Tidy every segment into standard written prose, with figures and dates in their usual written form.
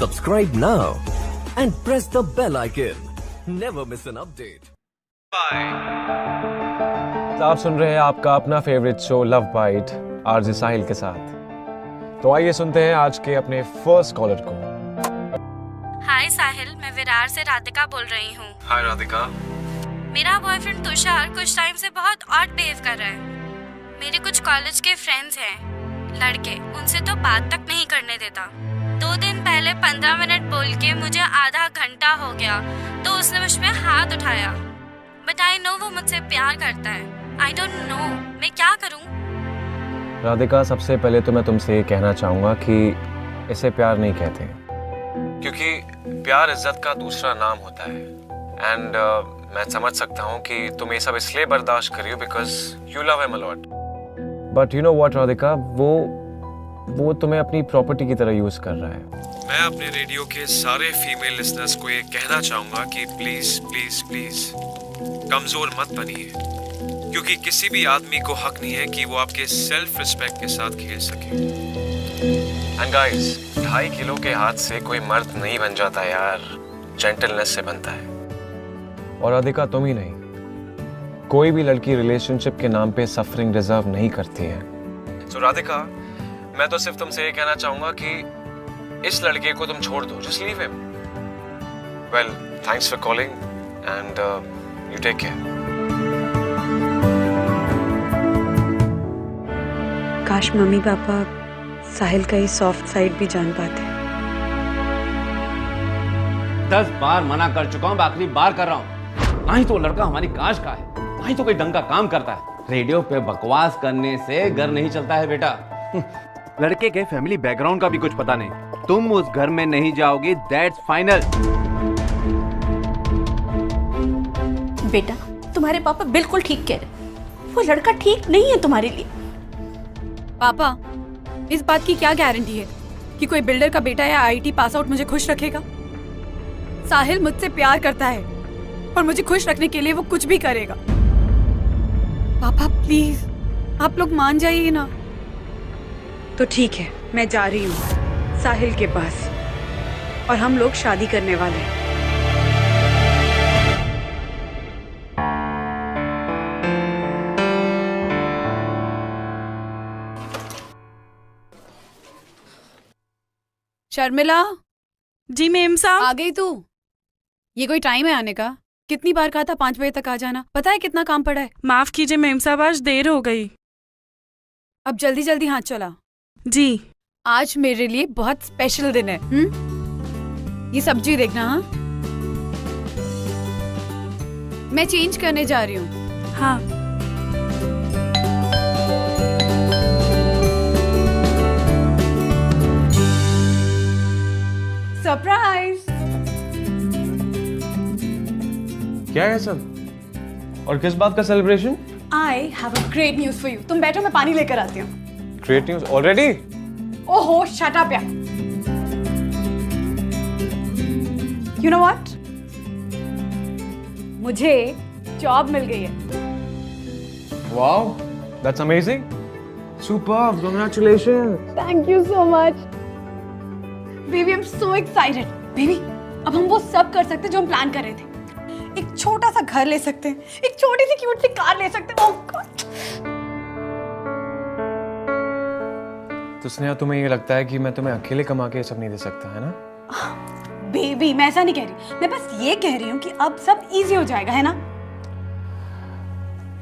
Subscribe now and press the bell icon. Never miss an update. आप सुन रहे हैं आपका अपना favourite show Love Bite RJ Sahil के साथ। तो आइए सुनते हैं आज के अपने फर्स्ट कॉलर को। हाय साहिल, मैं विरार से राधिका बोल रही हूँ। हाय राधिका। मेरा बॉयफ्रेंड तुषार कुछ टाइम से बहुत ऑड बिहेव कर रहा है। मेरे कुछ कॉलेज के फ्रेंड्स हैं लड़के, उनसे तो बात तक नहीं करने देता। 2 दिन पहले 15 मिनट बोल के मुझे आधा घंटा हो गया तो उसने मुझ पे हाथ उठाया। बट आई नो वो मुझसे प्यार करता है। आई डोंट नो मैं क्या करूं। राधिका, सबसे पहले तो मैं तुमसे ये कहना चाहूंगा कि इसे प्यार नहीं कहते, क्योंकि प्यार इज्जत का दूसरा नाम होता है। एंड मैं समझ सकता हूँ कि तुम ये सब इसलिए बर्दाश्त कर रही हो because you love him a lot. But you know what Radhika, वो तुम्हें अपनी प्रॉपर्टी की तरह यूज कर रहा है। मैं अपने रेडियो के सारे फीमेल लिसनर्स को ये कहना चाहूंगा कि प्लीज प्लीज प्लीज कमजोर मत बनिए, क्योंकि किसी भी आदमी को हक नहीं है कि वो आपके सेल्फ रिस्पेक्ट के साथ खेल सके। एंड गाइस, 2.5 किलो के हाथ से कोई मर्द नहीं बन जाता यार, जेंटलनेस से बनता है। और राधिका, तुम ही नहीं, कोई भी लड़की रिलेशनशिप के नाम पे सफरिंग डिजर्व नहीं करती है। सो राधिका, मैं तो सिर्फ तुमसे ये कहना चाहूंगा कि इस लड़के को तुम छोड़ दो, just leave him. Well, thanks for calling and you take care. काश मम्मी पापा साहिल का ये सॉफ्ट साइड भी जान पाते। 10 बार मना कर चुका हूँ, आखिरी बार कर रहा हूँ। ना ही तो लड़का हमारी काश का है, ना ही तो कोई ढंग का काम करता है। रेडियो पे बकवास करने से घर नहीं चलता है बेटा। लड़के के फैमिली बैकग्राउंड का भी कुछ पता नहीं। तुम उस घर में नहीं जाओगी, दैट्स फाइनल। बेटा, तुम्हारे पापा बिल्कुल ठीक कह रहे। वो लड़का ठीक नहीं है तुम्हारे लिए। पापा, इस बात की क्या गारंटी है कि कोई बिल्डर का बेटा या आईटी पास आउट मुझे खुश रखेगा? साहिल मुझसे प्यार करता है और मुझे खुश रखने के लिए वो कुछ भी करेगा। पापा प्लीज, आप लोग मान जाइए ना। तो ठीक है, मैं जा रही हूँ साहिल के पास और हम लोग शादी करने वाले हैं। शर्मिला। जी मेम साहब। आ गई तू? ये कोई टाइम है आने का? कितनी बार कहा था 5 बजे तक आ जाना। पता है कितना काम पड़ा है। माफ कीजिए मेम साहब, आज देर हो गई। अब जल्दी जल्दी हाथ चला। जी। आज मेरे लिए बहुत स्पेशल दिन है। ये सब्जी देखना। हाँ, मैं चेंज करने जा रही हूँ। हाँ। सरप्राइज। क्या है सब, और किस बात का celebration? I have a great news for you. तुम बैठो, मैं पानी लेकर आती हूँ। Great news already? ओहो, शट अप यार। यू नो व्हाट, मुझे जॉब मिल गई है। Wow, that's amazing. Superb, congratulations. Thank you so much baby, I am so excited. Baby, अब हम वो सब कर सकते हैं जो हम प्लान कर रहे थे। एक छोटा सा घर ले सकते हैं, एक छोटी सी क्यूट सी कार ले सकते हैं। ओह गॉड। तो स्नेहा, तुम्हें ये लगता है कि मैं तुम्हें अकेले कमा के ये सब नहीं दे सकता, है ना? बेबी, मैं ऐसा नहीं कह रही, मैं बस ये कह रही हूँ कि अब सब इजी हो जाएगा, है ना?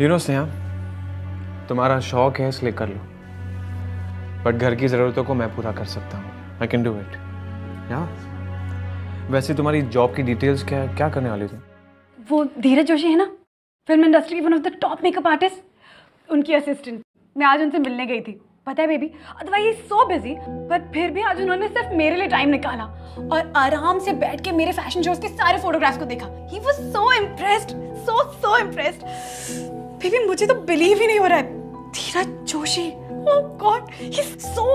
यू नो स्नेहा, तुम्हारा शौक है इसलिए कर लो, बट घर की जरूरतों को मैं पूरा कर सकता हूँ। I can do it. या वैसे तुम्हारी जॉब की डिटेल्स क्या करने वाली तुम? वो धीरज जोशी है ना, फिल्म इंडस्ट्री की one of the top makeup artist, उनकी असिस्टेंट। मैं आज उनसे मिलने गई थी। पता है baby, otherwise so busy, but फिर भी आज उन्होंने सिर्फ मेरे लिए टाइम निकाला और आराम से बैठ के मेरे फैशन शोज के सारे फोटोग्राफ्स को देखा। He was so impressed, so impressed। Baby, मुझे तो बिलीव ही नहीं हो रहा है। धीरज Joshi, oh God, he's so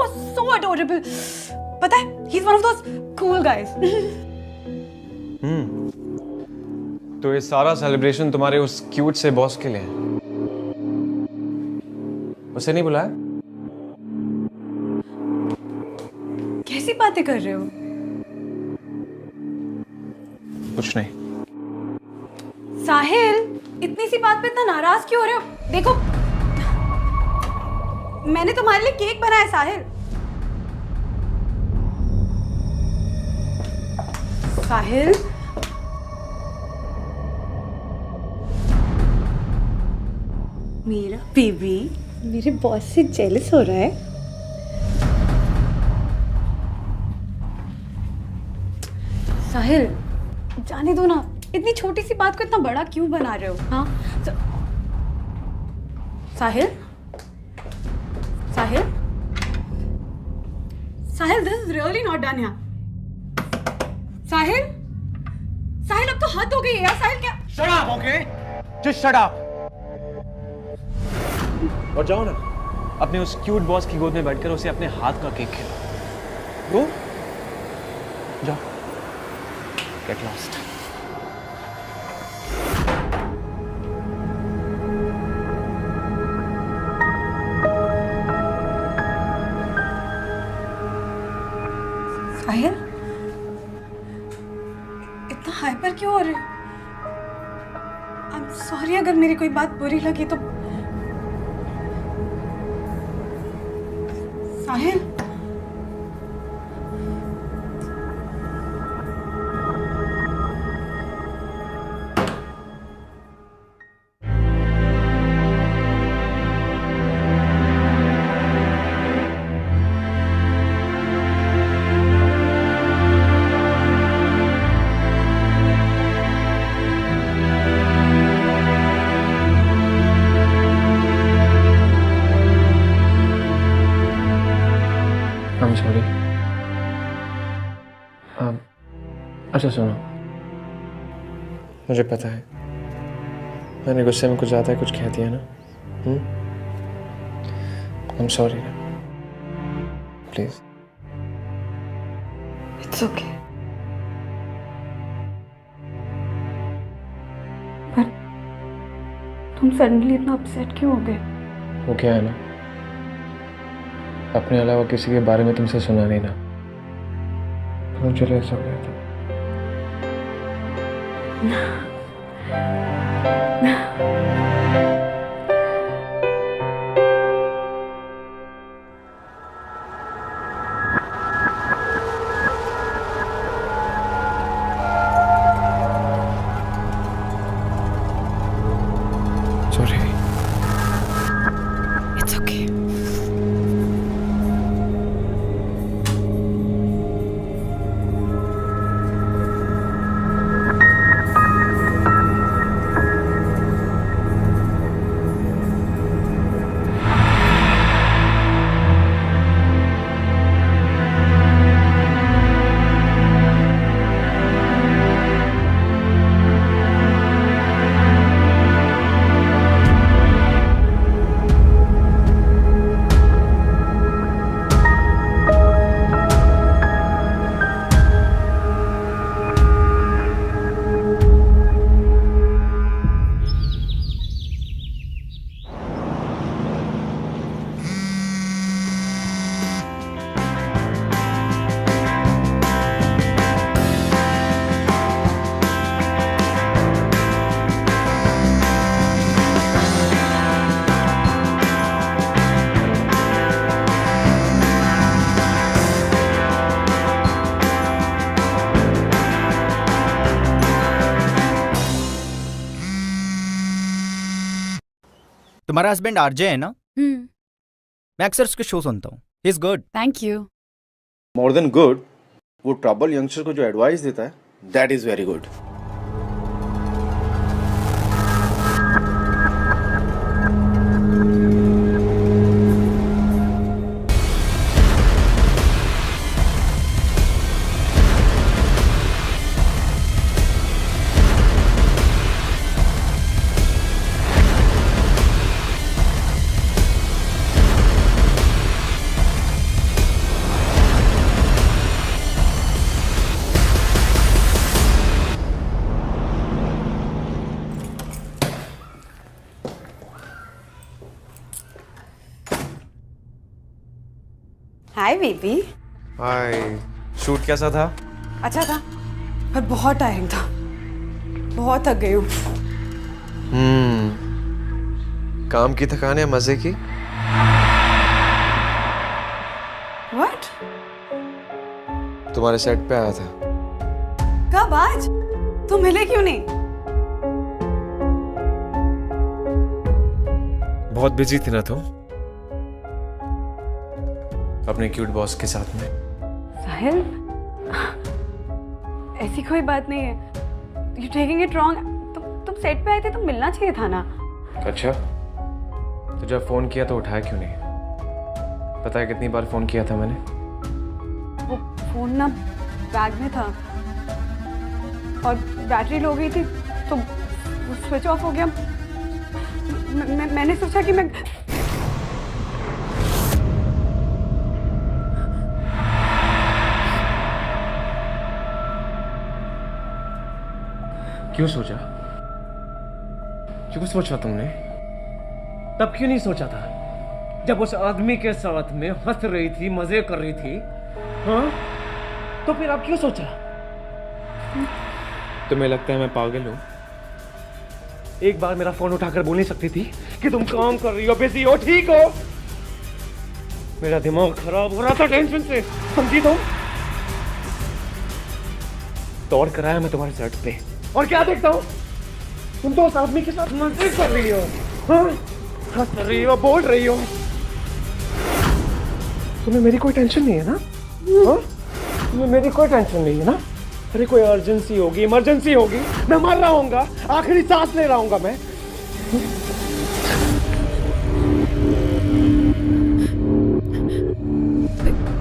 adorable। पता है, he's one of those cool guys। तो ये सारा सेलिब्रेशन तुम्हारे उस क्यूट से बॉस के लिए है? उसे नहीं बुलाया? कैसी बातें कर रहे हो? कुछ नहीं। साहिल, इतनी सी बात पे इतना नाराज क्यों हो रहे हो? देखो, मैंने तुम्हारे लिए केक बनाया साहिल। साहिल, मेरा बेबी मेरे बॉस से जेलस हो रहा है। साहिल, जाने दो ना, इतनी छोटी सी बात को इतना बड़ा क्यों बना रहे हो? हाँ Sahil, Sahil, Sahil, this is really not done यार। साहिल, साहिल, अब तो हद हो गई है यार। साहिल क्या? Shut up, okay? Just shut up. और जाओ ना, अपने उस क्यूट बॉस की गोद में बैठकर उसे अपने हाथ का केक खिलाओ। गो, जाओ। Get lost. साहिल, इतना हाइपर क्यों हो रहे हो? I'm sorry अगर मेरी कोई बात बुरी लगी तो। साहिल, I'm sorry. अच्छा सुनो, मुझे पता है मैंने गुस्से में कुछ ज़्यादा कुछ कह दिया ना। I'm sorry ना, प्लीज। It's okay. पर तुम सडनली इतना अपसेट क्यों हो गए? वो क्या है ना, अपने अलावा किसी के बारे में तुमसे सुना नहीं ना, मुझे ऐसा हो गया था। Sorry. It's okay. तुम्हारा हस्बैंड आरजे है ना? मैं अक्सर उसके शो सुनता हूँ। He is good. Thank you. More than good, वो ट्रबल यंगस्टर को जो एडवाइस देता है, that is very good. Hi baby. Hi, shoot कैसा था? अच्छा था, पर बहुत टायरिंग था। बहुत थक गई हूँ। काम की थकान या मजे की? What? तुम्हारे सेट पे आया था। कब? आज? तुम मिले क्यों नहीं? बहुत बिजी थी ना तुम अपने क्यूट बॉस के साथ में। साहिल, ऐसी कोई बात नहीं है। You taking it wrong. तुम सेट पे आए थे तो मिलना चाहिए था ना। अच्छा, तो जब फोन किया तो उठाया क्यों नहीं? पता है कितनी बार फोन किया था मैंने? वो फोन ना बैग में था और बैटरी लो गई थी तो स्विच ऑफ हो गया। मैंने सोचा कि मैं क्यों सोचा? क्यों सोचा तुमने? तब क्यों नहीं सोचा था जब उस आदमी के साथ में हंस रही थी, मजे कर रही थी? हाँ, तो फिर आप क्यों सोचा? तुम्हें लगता है मैं पागल हूं? एक बार मेरा फोन उठाकर बोल नहीं सकती थी कि तुम काम कर रही हो, बिजी हो, ठीक हो? मेरा दिमाग खराब हो रहा था टेंशन से, समझी तुम? दौड़ कराया मैं तुम्हारे सेट पे और क्या देखता हूँ? तुम तो उस आदमी के साथ मजे कर रही हो, हाँ? हंस रही हो, बोल रही हो। तुम्हें मेरी कोई टेंशन नहीं है ना? हाँ? तुम्हें मेरी कोई टेंशन नहीं है ना? अरे कोई अर्जेंसी होगी, इमरजेंसी होगी, मैं मर रहा हूँगा, आखिरी सांस ले रहा हूँगा मैं।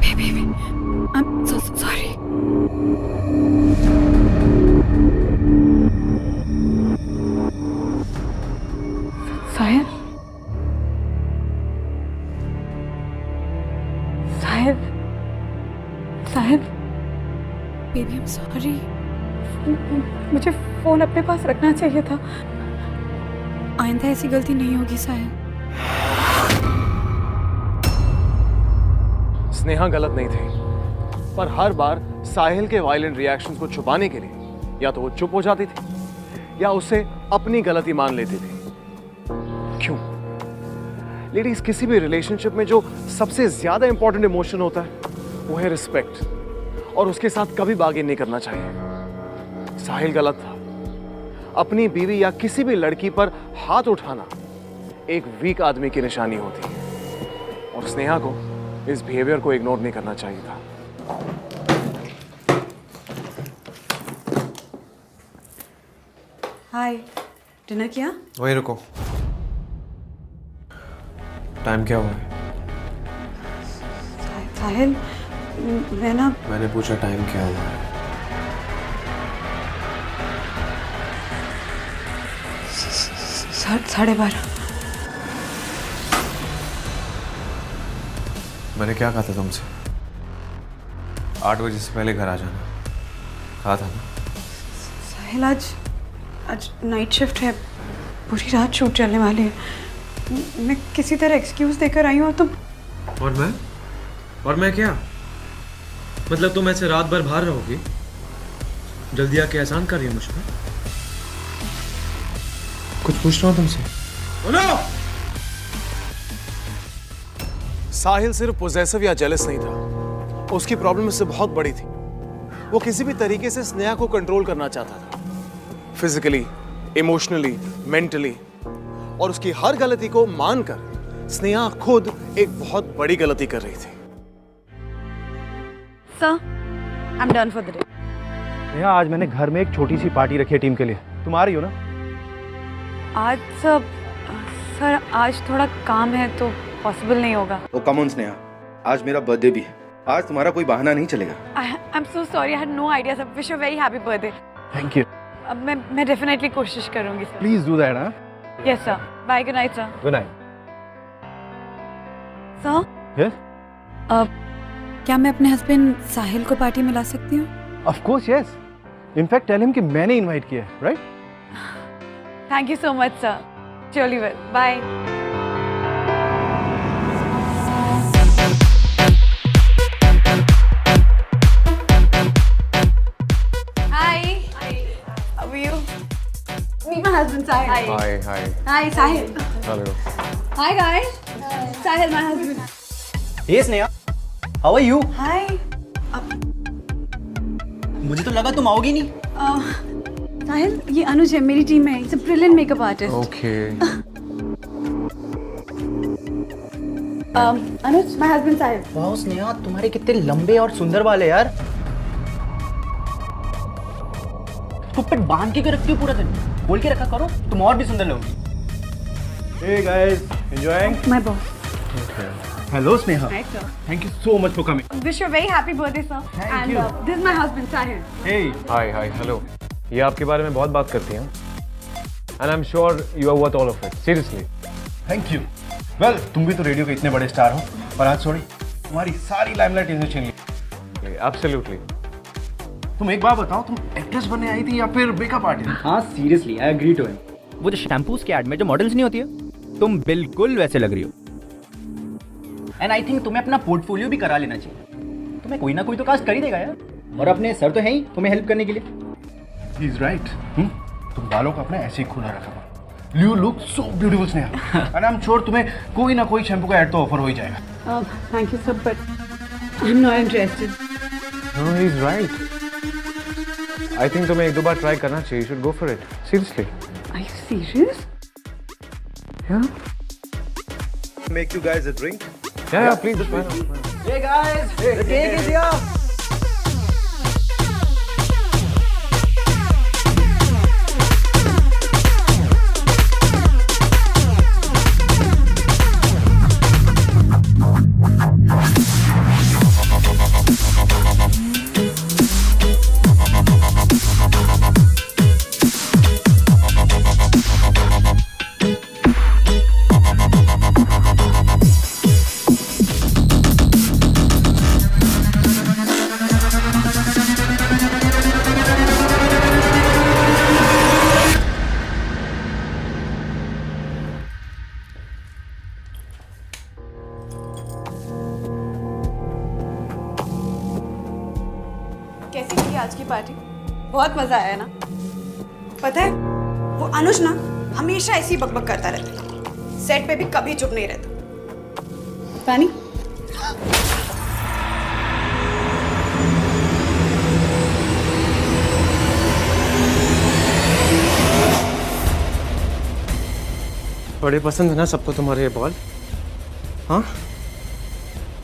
Baby, I'm so sorry. Sahil, Sahil, Sahil, baby, I'm sorry. मुझे फोन अपने पास रखना चाहिए था। आइंदा ऐसी गलती नहीं होगी साहिल। स्नेहा गलत नहीं थी, पर हर बार साहिल के वायलेंट रिएक्शंस को छुपाने के लिए या तो वो चुप हो जाती थी या उसे अपनी गलती मान लेती थी। क्यों? लेडीज, किसी भी रिलेशनशिप में जो सबसे ज्यादा इंपॉर्टेंट इमोशन होता है वो है रिस्पेक्ट, और उसके साथ कभी बार्गेन नहीं करना चाहिए। साहिल गलत था। अपनी बीवी या किसी भी लड़की पर हाथ उठाना एक वीक आदमी की निशानी होती है, और स्नेहा को इस बिहेवियर को इग्नोर नहीं करना चाहिए था। हाय, डिनर किया? वहीं रुको। टाइम क्या हुआ है? साहिल, मैंने पूछा टाइम क्या हुआ है? 12:30। मैंने क्या कहा था तुमसे? 8 बजे से पहले घर आ जाना, कहा था ना? साहिल, आज नाइट शिफ्ट है, पूरी रात शूट चलने वाली है। मैं किसी तरह एक्सक्यूज देकर आई हूँ और तुम। और मैं क्या? मतलब तुम ऐसे रात भर बाहर रहोगी? जल्दी आके एहसान कर रही हो मुझ पर? कुछ पूछ रहा हूँ तुमसे। बोलो। साहिल सिर्फ पोजेसिव या जेलस नहीं था, उसकी प्रॉब्लम इससे बहुत बड़ी थी। वो किसी भी तरीके से स्नेहा को कंट्रोल करना चाहता था, फिजिकली, इमोशनली, मेंटली, और उसकी हर गलती को मानकर स्नेहा खुद एक बहुत बड़ी गलती कर रही थी। Sir, I'm done for the day. Neha, आज मैंने घर में एक छोटी सी पार्टी रखी है टीम के लिए, तुम आ रही हो ना? आज सर आज थोड़ा काम है तो पॉसिबल नहीं होगा। ओ कम ऑन स्नेहा, आज मेरा बर्थडे भी है, आज तुम्हारा कोई बहाना नहीं चलेगा। I'm so sorry, I had no idea sir. Wish you a very happy birthday. Thank you. अब मैं डेफिनेटली कोशिश करूंगी सर। Please do that. हाँ, yes sir. Bye, good night sir. Good night sir. Yes, क्या मैं अपने husband साहिल को party में ला सकती हूँ? Of course yes. In fact tell him कि मैंने इनवाइट किया है, right? Thank you so much sir. चलिए well, bye. Hi, how are you? Sahil. Hi hi Hi, Sahil. Hello Hi, guys. Sahil, my husband. Hey Sneha, how are you? Hi. मुझे तो लगा तुम आओगी नहीं। साहिल, ये अनुज है, मेरी टीम में। He's a brilliant makeup artist. Okay Anuj, my husband Sahil. वाह स्नेहा, तुम्हारे कितने लंबे और सुंदर बाल है यार। तुम पे बांध के रखती हो पूरा दिन। बोल के रखा करो, तुम और भी सुंदर लगोगी। Hey guys, enjoying? My boss. Hello Sneha. Hi, sir. Thank you so much for coming. Wish you a very happy birthday, sir. Thank and you. This is my husband Sahil. Hey. Hi hi hello ये आपके बारे में बहुत बात करती हैं and I am sure you are worth all of it seriously thank you. Well तुम भी तो रेडियो के इतने बड़े स्टार हो, पर आज सॉरी तुम्हारी सारी लाइमलाइट इसने छीन ली। एब्सोल्युटली तुम एक बात बताओ, तुम एक्ट्रेस बनने आई थी या फिर मेकअप आर्टिस्ट? हाँ seriously, I agree to him. वो जो शैम्पूज के एड में जो मॉडल्स नहीं होती है, तुम बिल्कुल वैसे लग रही हो। एंड आई थिंक तुम्हें अपना पोर्टफोलियो भी करा लेना चाहिए। तुम्हें कोई ना कोई तो कास्ट कर ही देगा यार। और अपने सर तो है ही तुम्हें हेल्प करने के लिए। ही इज राइट। तुम बालों को अपने ऐसे ही खुला रखा करो। You look so beautiful Sneha. And I am sure तुम्हें कोई ना कोई शैम्पू का ऐड तो ऑफर हो ही जाएगा। Thank you, sir, but I'm not interested. No he is right I think तुम्हें एक दो बार ट्राई करना चाहिए you should go for it seriously Are you serious? या make you guys a drink. या please Hey guys, the cake is here. कैसी लगी आज की पार्टी? बहुत मजा आया ना? पता है वो अनुज ना हमेशा ऐसी बकबक करता रहता है, सेट पे भी कभी चुप नहीं रहता। पानी? बड़े पसंद है ना सबको तुम्हारे ये बॉल? हाँ?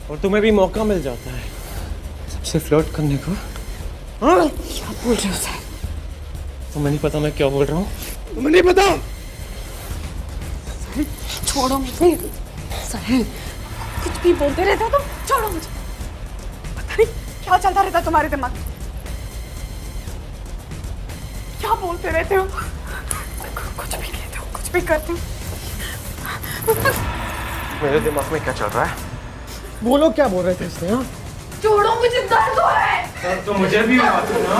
और तुम्हें भी मौका मिल जाता है सबसे फ्लर्ट करने का। हाँ? क्या बोल रहे हो सर? तुम्हें नहीं पता मैं क्या बोल रहा हूँ? तुम्हें नहीं पता? छोड़ो मुझे साहिल, कुछ भी बोलते रहते हो तुम। छोड़ो मुझे। पता नहीं क्या चलता रहता है तुम्हारे दिमाग में। क्या बोलते रहते हो? कुछ भी कहते हो, कुछ भी करते हो। मेरे दिमाग में क्या चल रहा है बोलो क्या बोल रहे थे इसने? हाँ? छोड़ो मुझे, दर्द हो रहा है। सर तो मुझे भी हुआ था ना।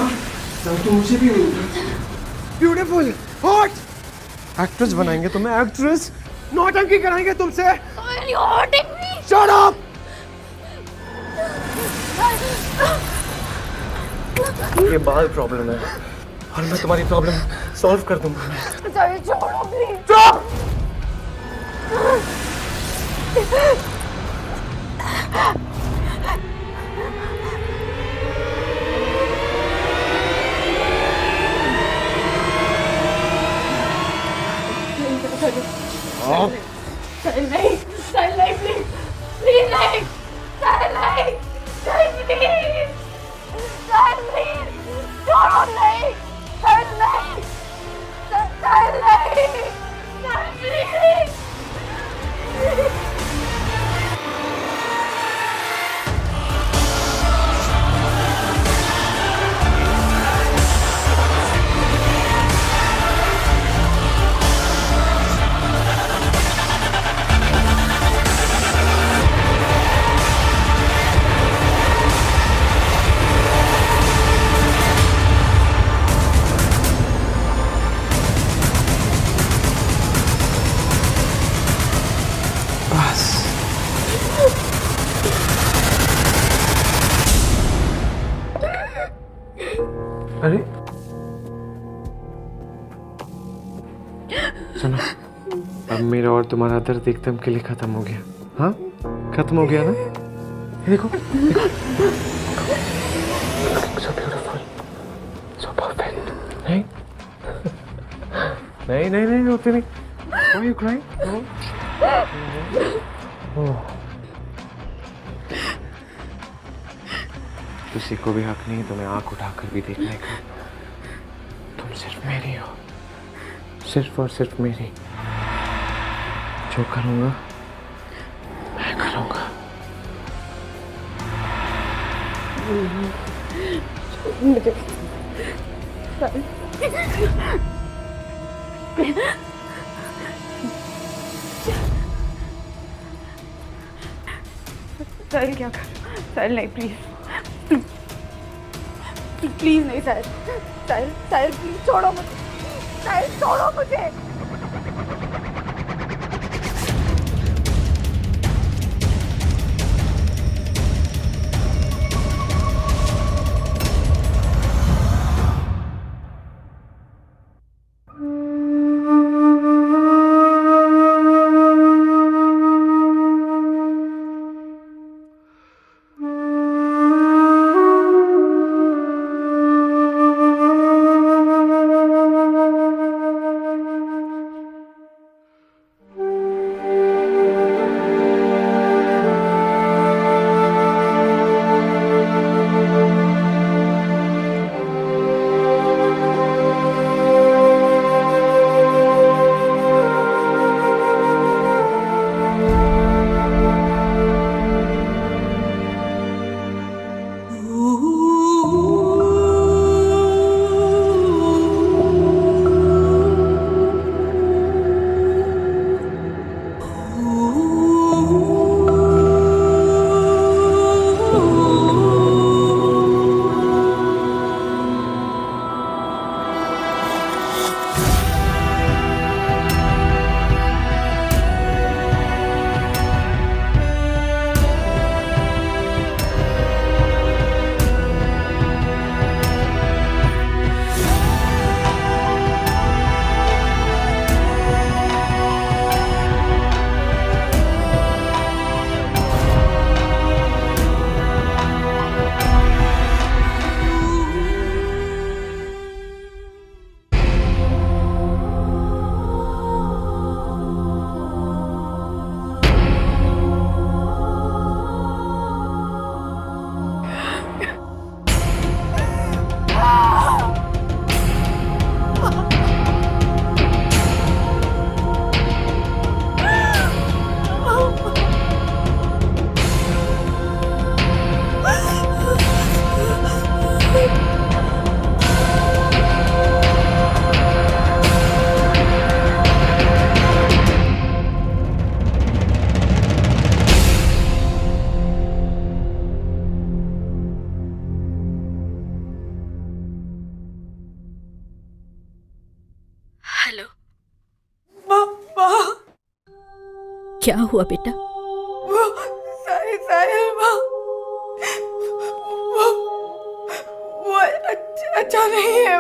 सर तो मुझे भी हुआ था। Beautiful, hot. एक्ट्रेस बनाएंगे तुम्हें, एक्ट्रेस। नौटंकी कराएंगे तुमसे। Shut up. ये बाल प्रॉब्लम है और मैं तुम्हारी प्रॉब्लम सॉल्व कर दूंगा। छोड़ो प्लीज। चुप। नहीं, साहिल नहीं, प्लीज, प्लीज नहीं, साहिल नहीं, साहिल प्लीज, साहिल प्लीज, छोड़ो नहीं, साहिल नहीं, साहिल नहीं, साहिल प्लीज। अरे सुनो, अब मेरा और तुम्हारा दर्द एकदम के लिए खत्म हो गया। हाँ, खत्म हो गया ना? देखो, देखो। So beautiful, so perfect. नहीं, नहीं, नहीं, नहीं, रोते नहीं। Why are you crying? No. किसी को भी हक नहीं तुम्हें आंख उठाकर भी देखने का। तुम सिर्फ मेरी हो, सिर्फ और सिर्फ मेरी। जो करूँगा मैं करूँगा। मुझे साहिल क्या कर? साहिल नहीं, प्लीज प्लीज नहीं साहिल, साहिल साहिल प्लीज छोड़ो मुझे, साहिल छोड़ो मुझे। हेलो क्या हुआ बेटा? वो अच्छा नहीं है।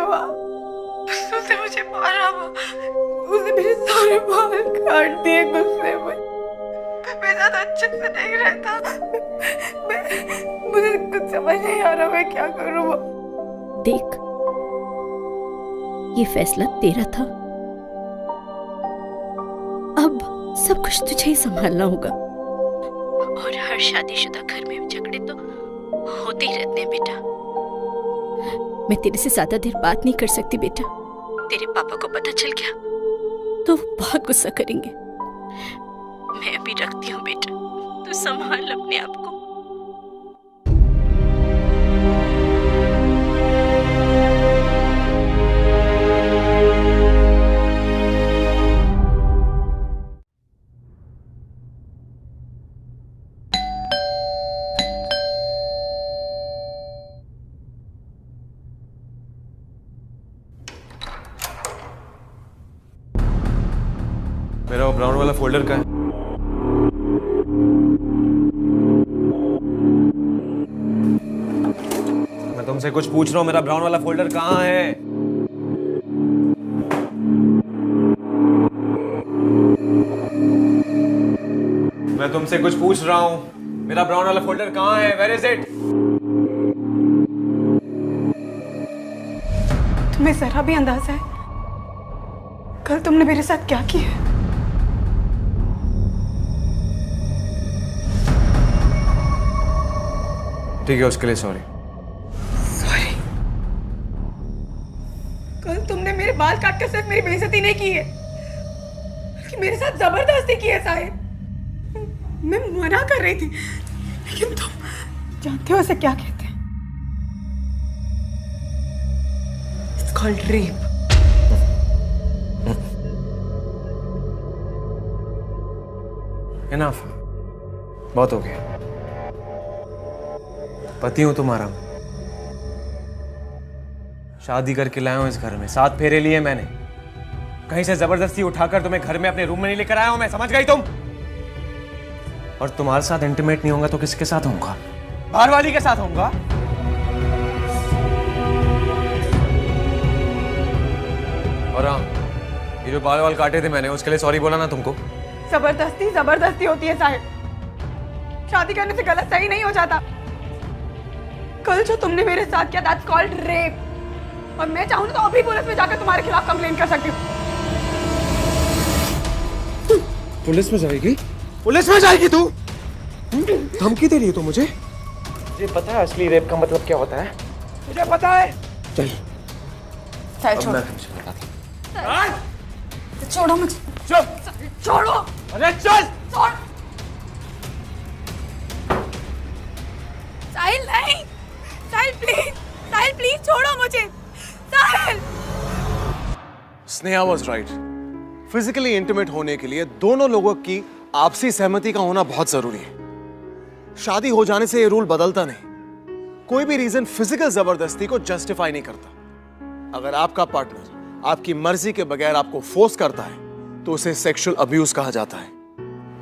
उसने मुझे मारा, उसने मेरे सारे बाल काट दिए गुस्से में। मेरे साथ अच्छे से नहीं रहता। मुझे कुछ समझ नहीं आ रहा मैं क्या करूँ। देख, ये फैसला तेरा था, अब सब कुछ तुझे ही संभालना होगा। और हर शादीशुदा घर में झगड़े तो होते ही रहते हैं बेटा। मैं तेरे से ज्यादा देर बात नहीं कर सकती बेटा। तेरे पापा को पता चल गया तो वो बहुत गुस्सा करेंगे। मैं अभी रखती हूँ बेटा, तू संभाल अपने आप को। मेरा वो ब्राउन वाला फोल्डर कहाँ है? मैं तुमसे कुछ पूछ रहा हूँ, मेरा ब्राउन वाला फोल्डर कहाँ है? मैं तुमसे कुछ पूछ रहा हूँ। मेरा ब्राउन वाला फोल्डर कहाँ है? Where is it? तुम्हें जरा भी अंदाजा है कल तुमने मेरे साथ क्या किया? ठीक है, उसके लिए सॉरी। सॉरी? कल तुमने मेरे बाल काट कर सिर्फ मेरी बेइज्जती नहीं की है, बल्कि मेरे साथ जबरदस्ती की है साहिल। मैं मना कर रही थी, लेकिन तुम जानते हो उसे क्या कहते हैं? It's called rape. Enough. बहुत हो गया। पति हूं तुम्हारा, शादी करके लाया हूं इस घर में, 7 फेरे लिए मैंने, कहीं से जबरदस्ती उठाकर तुम्हें घर में अपने रूम में नहीं लेकर आया हूं मैं, समझ गई तुम? और तुम्हारे साथ इंटीमेट नहीं होगा तो किसके साथ होऊंगा? बाहर वाली के साथ होऊंगा। और हाँ, ये जो बाल काटे थे मैंने, उसके लिए सॉरी बोला ना तुमको? जबरदस्ती जबरदस्ती होती है साहिल, शादी करने से गलत सही नहीं हो जाता। कल जो तुमने मेरे साथ किया, that's called rape, और मैं चाहूँ तो अभी पुलिस में जाकर तुम्हारे खिलाफ कंप्लेन कर सकती हूँ। पुलिस में जाएगी? पुलिस में जाएगी तू? धमकी दे रही है तू मुझे? मुझे पता है असली रेप का मतलब क्या होता है। मुझे पता है। चल साहिल छोड़ो, छोड़ो मुझे। चुप, छोड़ो। अरे चल। छोड़। साहिल नहीं, साहिल प्लीज छोड़ो मुझे, Sahil. Sneha was right. Physically intimate होने के लिए दोनों लोगों की आपसी सहमति का होना बहुत जरूरी है। शादी हो जाने से ये रूल बदलता नहीं। कोई भी रीजन फिजिकल जबरदस्ती को जस्टिफाई नहीं करता। अगर आपका पार्टनर आपकी मर्जी के बगैर आपको फोर्स करता है तो उसे सेक्सुअल अब्यूज कहा जाता है,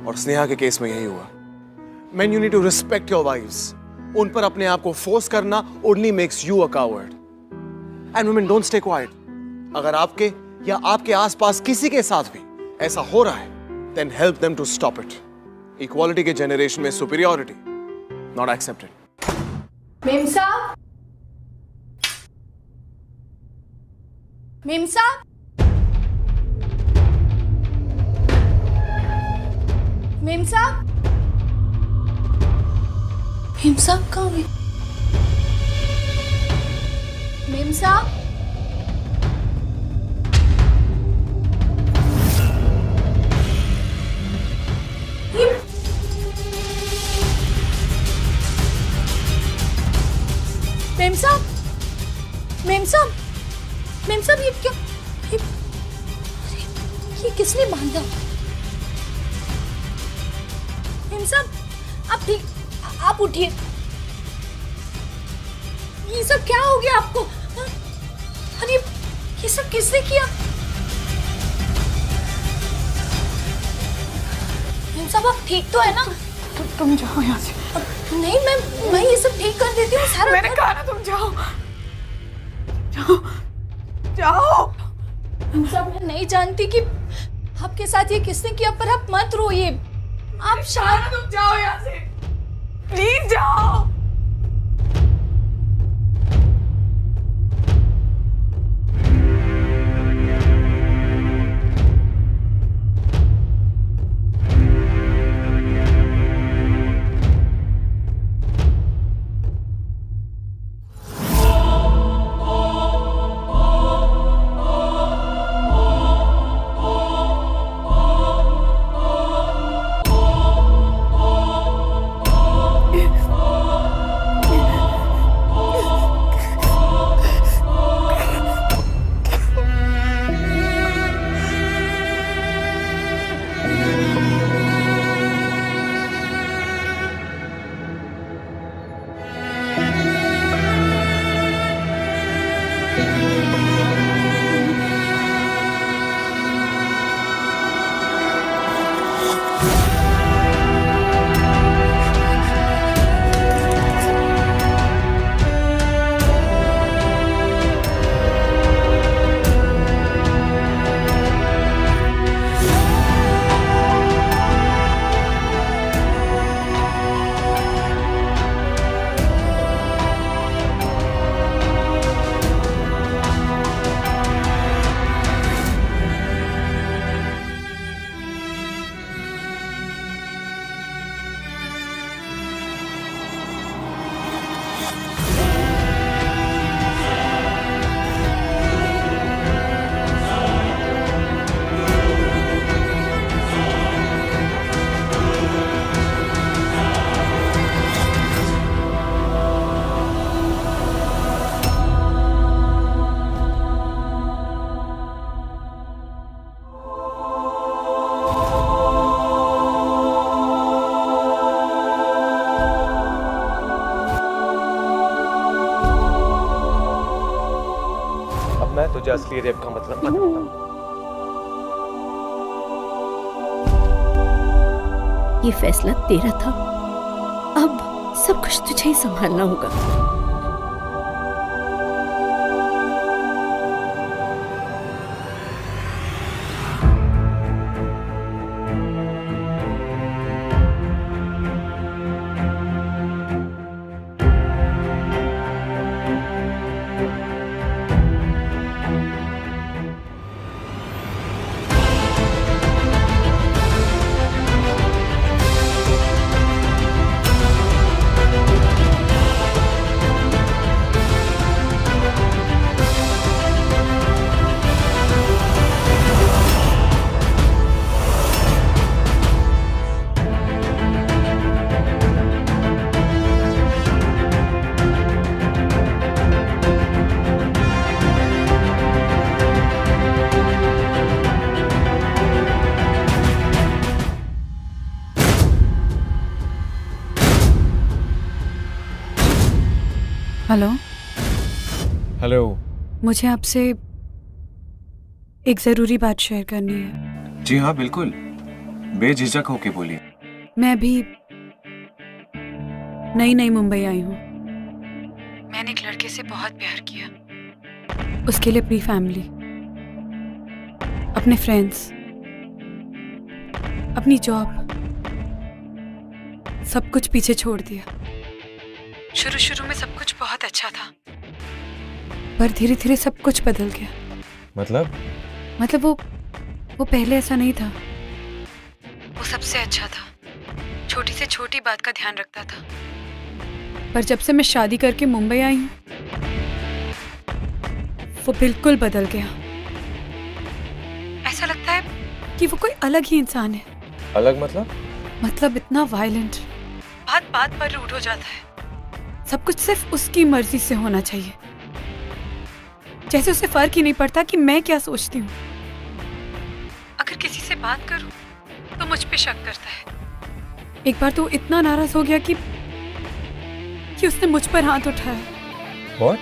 और स्नेहा के केस में यही हुआ। Men, you need to respect your wives. उन पर अपने आप को फोर्स करना only makes you a coward. And women, don't stay quiet. अगर आपके या आपके आसपास किसी के साथ भी ऐसा हो रहा है, then help them to stop it. Equality के generation में superiority not accepted. मेम साहब, मेम साहब, मेम साहब, मेम साहब कहाँ है? मेम साहब, मेम साहब, मेम साहब, मेम साहब, ये क्या? ये किसने बांधा? मेम साहब, आप ठीक, आप उठिए। ये सब क्या हो गया आपको? अरे ये सब किसने किया? मेम साहब, आप ठीक तो है ना? तुम जाओ यहाँ से। नहीं, मैं ये सब ठीक कर देती हूँ सारा। मैंने कहा ना तुम जाओ, जाओ, जाओ। मेम साहब, मैं नहीं जानती कि आपके साथ ये किसने किया, पर आप मत रोइए। आप शायद तुम जाओ यहाँ से, प्लीज जाओ। मैं तुझे असली रेप का मतलब बताता हूँ। ये फैसला तेरा था, अब सब कुछ तुझे ही संभालना होगा। हेलो। हेलो। मुझे आपसे एक ज़रूरी बात शेयर करनी है। जी हाँ बिल्कुल, बेझिझक होके बोलिए। मैं अभी नई मुंबई आई हूँ। मैंने एक लड़के से बहुत प्यार किया। उसके लिए अपनी फैमिली, अपने फ्रेंड्स, अपनी जॉब, सब कुछ पीछे छोड़ दिया। शुरू में सब कुछ बहुत अच्छा था, पर धीरे धीरे सब कुछ बदल गया। मतलब वो पहले ऐसा नहीं था। वो सबसे अच्छा था, छोटी से छोटी बात का ध्यान रखता था। पर जब से मैं शादी करके मुंबई आई हूँ, वो बिल्कुल बदल गया। ऐसा लगता है कि वो कोई अलग ही इंसान है। अलग मतलब इतना वायलेंट, बात पर रूड हो जाता है। सब कुछ सिर्फ उसकी मर्जी से होना चाहिए, जैसे उसे फर्क ही नहीं पड़ता कि मैं क्या सोचती हूँ। अगर किसी से बात करूं तो मुझ पे शक करता है। एक बार तो इतना नाराज हो गया कि उसने मुझ पर हाथ उठाया। What?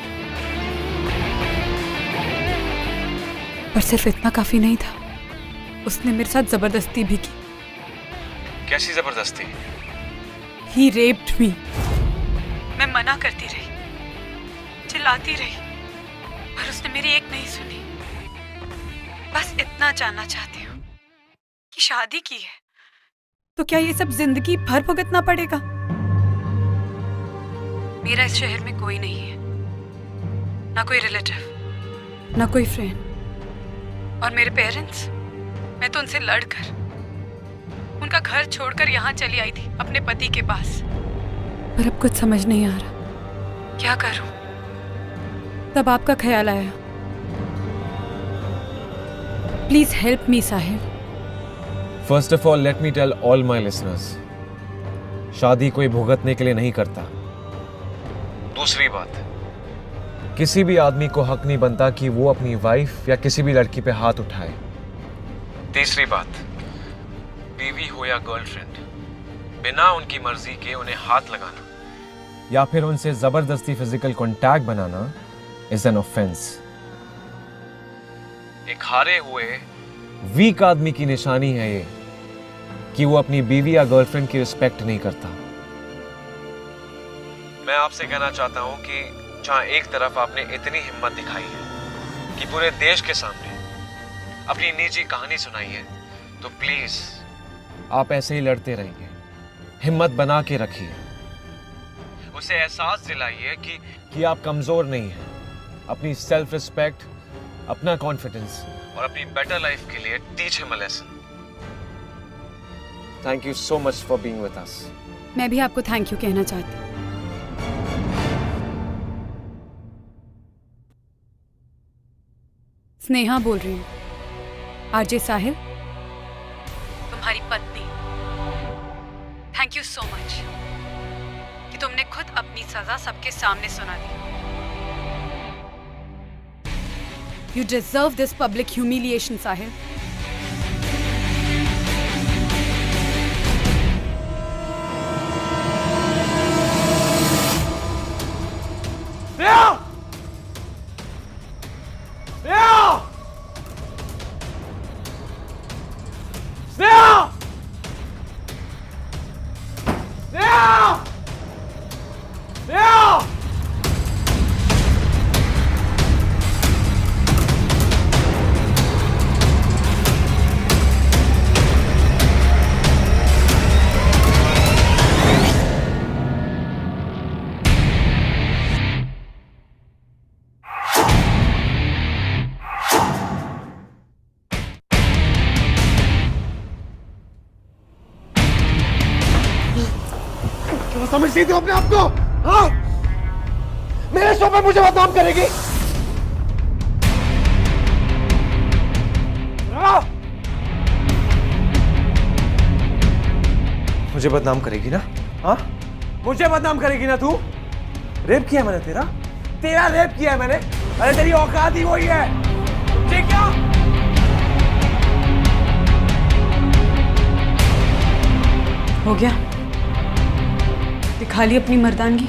पर सिर्फ इतना काफी नहीं था, उसने मेरे साथ जबरदस्ती भी की। कैसी जबरदस्ती? He raped me। मैं मना करती रही, चिल्लाती रही, पर उसने मेरी एक नहीं सुनी। बस इतना जानना चाहती हूँ कि शादी की है तो क्या ये सब जिंदगी भर भुगतना पड़ेगा? मेरा इस शहर में कोई नहीं है, ना कोई रिलेटिव, ना कोई फ्रेंड। और मेरे पेरेंट्स, मैं तो उनसे लड़कर उनका घर छोड़कर यहाँ चली आई थी अपने पति के पास। पर अब कुछ समझ नहीं आ रहा, क्या करूं? तब आपका ख्याल आया। Please help me Sahil. First of all let me tell all my listeners, शादी कोई भुगतने के लिए नहीं करता। दूसरी बात, किसी भी आदमी को हक नहीं बनता कि वो अपनी वाइफ या किसी भी लड़की पे हाथ उठाए। तीसरी बात, बीवी हो या गर्लफ्रेंड, बिना उनकी मर्जी के उन्हें हाथ लगाना या फिर उनसे जबरदस्ती physical contact banana is an offence. एक हारे हुए वीक आदमी की निशानी है ये कि वो अपनी बीवी या गर्लफ्रेंड की रिस्पेक्ट नहीं करता। मैं आपसे कहना चाहता हूं कि जहां एक तरफ आपने इतनी हिम्मत दिखाई है कि पूरे देश के सामने अपनी निजी कहानी सुनाई है, तो प्लीज आप ऐसे ही लड़ते रहिए, हिम्मत बना के रखिए। उसे एहसास दिलाइए कि आप कमजोर नहीं हैं। अपनी सेल्फ रिस्पेक्ट, अपना कॉन्फिडेंस और अपनी बेटर लाइफ के लिए teach him a lesson. Thank you so much for being with us. मैं भी आपको थैंक यू कहना चाहती हूँ। स्नेहा बोल रही हूँ, आरजे साहिल, तुम्हारी पत्नी। थैंक यू सो मच कि तुमने खुद अपनी सजा सबके सामने सुना दी। You deserve this public humiliation Sahil. समझती हो अपने आप को? हाँ, मेरे शो पे मुझे बदनाम करेगी? मुझे बदनाम करेगी ना? हाँ, मुझे बदनाम करेगी ना तू? रेप किया मैंने तेरा रेप किया है मैंने। अरे तेरी औकात ही वही है, ठीक है? हो गया, दिखा ली अपनी मर्दानगी।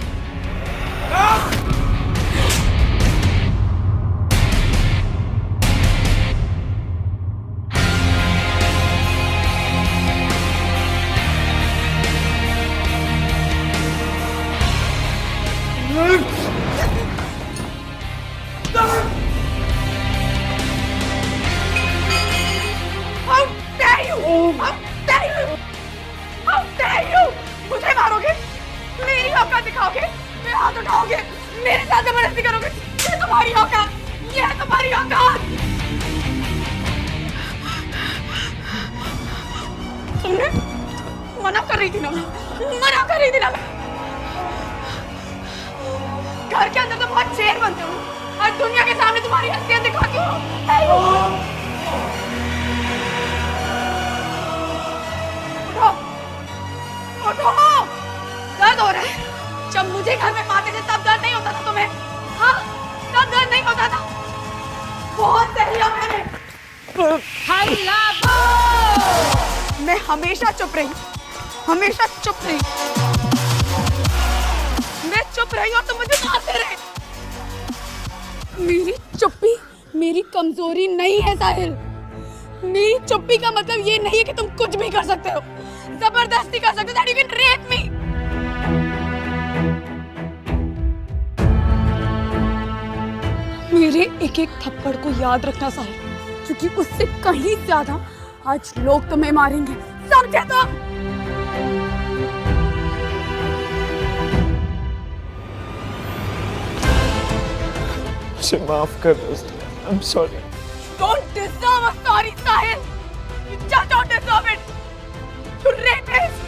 मुझे मारोगे? मेरी औकात दिखाओगे? मेरे हाथ उठाओगे? मेरे साथ जबरदस्ती करोगे? ये तुम्हारी औकात, ये तुम्हारी औकात। तुमने मना कर रही थी ना, मना कर रही थी ना। घर के अंदर तो बहुत शेर बनते हो और दुनिया के सामने तुम्हारी हस्तियां दिखाती हो। उठो, दर्द हो रहा है। जब मुझे घर में मारते थे तब दर्द नहीं होता था तुम्हें? हाँ, तब दर्द नहीं होता था। बहुत सही है मैंने। मैं हमेशा चुप रही, हमेशा चुप रही। मैं चुप रही और तुम मुझे मारते रहे। मेरी चुप्पी मेरी कमजोरी नहीं है साहिल। मेरी चुप्पी का मतलब ये नहीं है कि तुम कुछ भी कर सकते हो, जबरदस्ती कर सकते हो, that you can rape me। मेरे एक एक थप्पड़ को याद रखना साहिल, क्योंकि उससे कहीं ज्यादा आज लोग तुम्हें मारेंगे, समझे तुम? मुझे माफ कर दो, I'm sorry। Don't deserve a sorry, Sahil. You just don't deserve it. You rapist.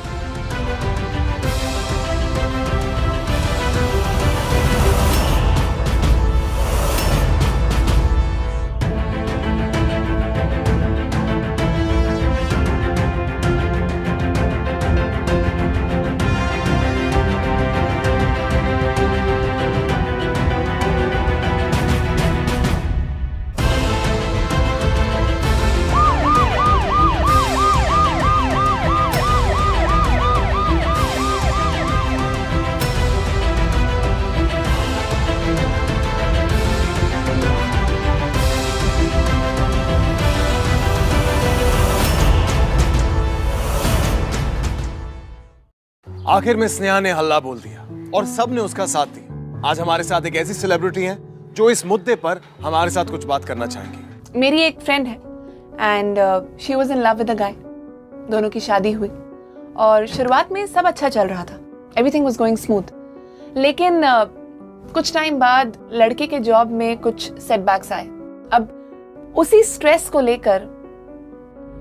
आखिर में स्नेहा ने हल्ला बोल दिया और सब ने उसका साथ दिया। आज हमारे साथ एक ऐसी सेलिब्रिटी है जो इस मुद्दे पर हमारे साथ कुछ बात करना चाहेंगी। मेरी एक फ्रेंड है and she was in love with a guy. दोनों की शादी हुई और शुरुआत में सब अच्छा चल रहा था, एवरीथिंग वाज गोइंग स्मूथ। लेकिन कुछ टाइम बाद लड़के के जॉब में कुछ सेटबैक्स आए। अब उसी स्ट्रेस को लेकर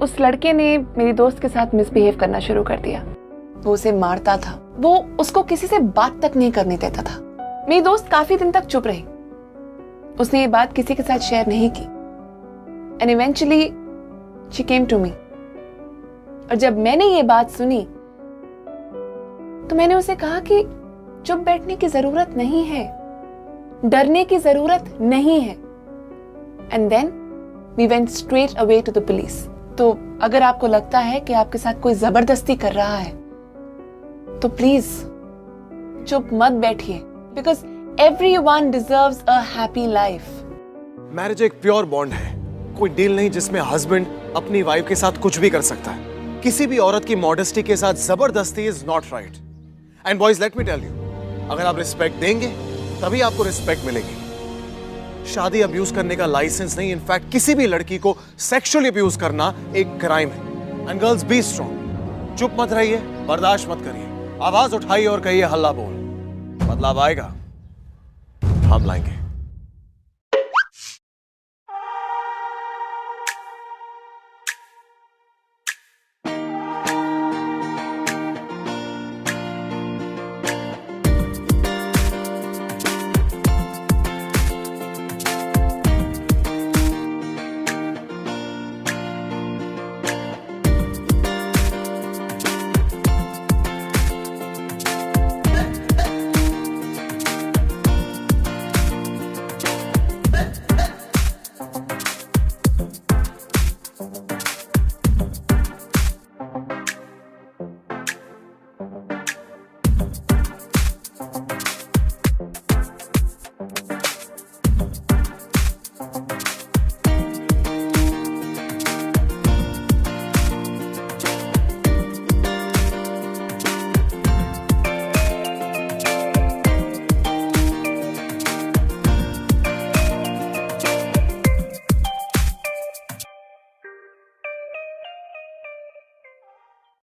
उस लड़के ने मेरी दोस्त के साथ मिसबिहेव करना शुरू कर दिया। वो उसे मारता था, वो उसको किसी से बात तक नहीं करने देता था। मेरी दोस्त काफी दिन तक चुप रही, उसने ये बात किसी के साथ शेयर नहीं की and eventually she came to me. और जब मैंने ये बात सुनी तो मैंने उसे कहा कि चुप बैठने की जरूरत नहीं है, डरने की जरूरत नहीं है। And then we went straight away to the police. तो अगर आपको लगता है कि आपके साथ कोई जबरदस्ती कर रहा है तो प्लीज चुप मत बैठिए, because everyone deserves a happy life. Marriage एक प्योर बॉन्ड है, कोई डील नहीं जिसमें हस्बैंड अपनी वाइफ के साथ कुछ भी कर सकता है। किसी भी औरत की मॉडेस्टी के साथ जबरदस्ती is not right. And boys let me tell you, अगर आप रिस्पेक्ट देंगे तभी आपको रिस्पेक्ट मिलेगी। शादी अब्यूज करने का लाइसेंस नहीं, इनफैक्ट किसी भी लड़की को सेक्सुअली अब्यूज करना एक क्राइम है। एंड गर्ल्स बी स्ट्रॉन्ग, चुप मत रहिए, बर्दाश्त मत करिए, आवाज उठाइए और कहिए हल्ला बोल। बदलाव आएगा, हम लाएंगे। है।